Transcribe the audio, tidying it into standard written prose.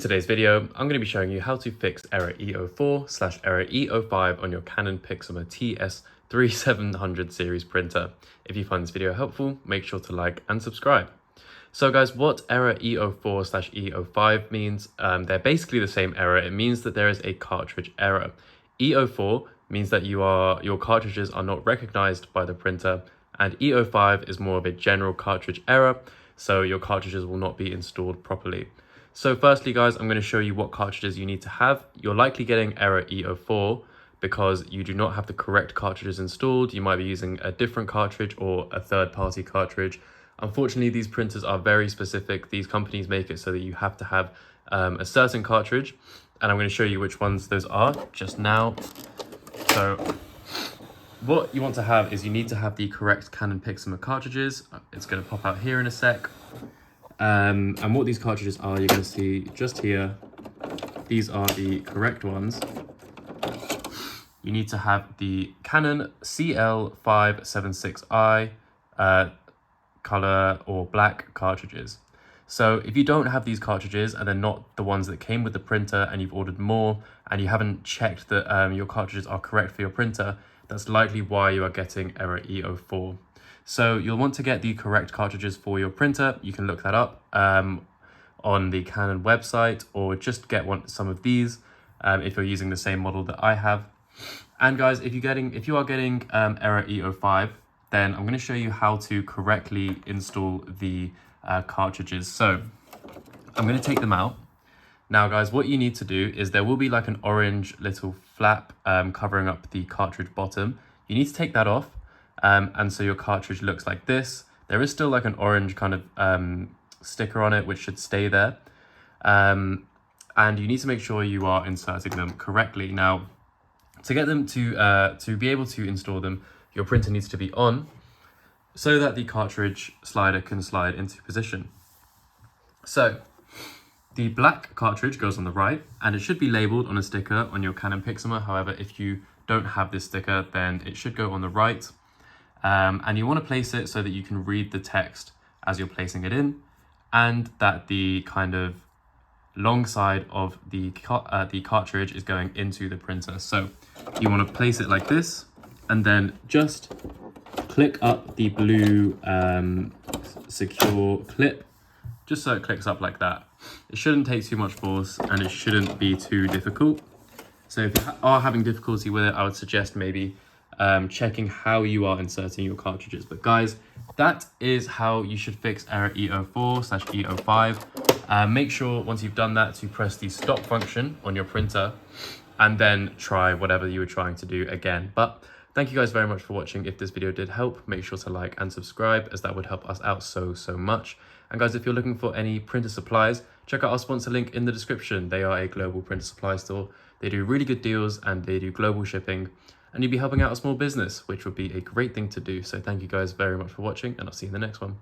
Today's video, I'm going to be showing you how to fix Error E04/Error E05 on your Canon Pixma TS3700 series printer. If you find this video helpful, make sure to like and subscribe. So guys, what Error E04/E05 means, they're basically the same error. It means that there is a cartridge error. E04 means that your cartridges are not recognized by the printer, and E05 is more of a general cartridge error, so your cartridges will not be installed properly. So firstly guys, I'm going to show you what cartridges you need to have. You're likely getting Error E04 because you do not have the correct cartridges installed. You might be using a different cartridge or a third-party cartridge. Unfortunately, these printers are very specific. These companies make it so that you have to have a certain cartridge, and I'm going to show you which ones those are just now. So what you want to have is you need to have the correct Canon Pixma cartridges. It's going to pop out here in a sec. And what these cartridges are, you're going to see just here. These are the correct ones. You need to have the Canon CL3750i color or black cartridges. So if you don't have these cartridges and they're not the ones that came with the printer and you've ordered more and you haven't checked that your cartridges are correct for your printer, that's likely why you are getting Error E04. So you'll want to get the correct cartridges for your printer. You can look that up on the Canon website, or just get some of these if you're using the same model that I have. And guys, if you are getting Error E05, then I'm going to show you how to correctly install the cartridges. So I'm going to take them out. Now guys, what you need to do is there will be like an orange little flap covering up the cartridge bottom. You need to take that off. And so your cartridge looks like this. There is still like an orange kind of sticker on it, which should stay there. And you need to make sure you are inserting them correctly. Now, to get them to be able to install them, your printer needs to be on so that the cartridge slider can slide into position. So the black cartridge goes on the right, and it should be labeled on a sticker on your Canon Pixma. However, if you don't have this sticker, then it should go on the right. And you want to place it so that you can read the text as you're placing it in, and that the kind of long side of the cartridge is going into the printer. So you want to place it like this, and then just click up the blue secure clip, just so it clicks up like that. It shouldn't take too much force, and it shouldn't be too difficult. So if you are having difficulty with it, I would suggest maybe checking how you are inserting your cartridges. But guys, that is how you should fix Error E04/E05. Make sure once you've done that to press the stop function on your printer, and then try whatever you were trying to do again. But thank you guys very much for watching. If this video did help, make sure to like and subscribe, as that would help us out so much. And guys, if you're looking for any printer supplies, check out our sponsor link in the description. They are a global printer supply store. They do really good deals and they do global shipping. And you'd be helping out a small business, which would be a great thing to do. So thank you guys very much for watching, and I'll see you in the next one.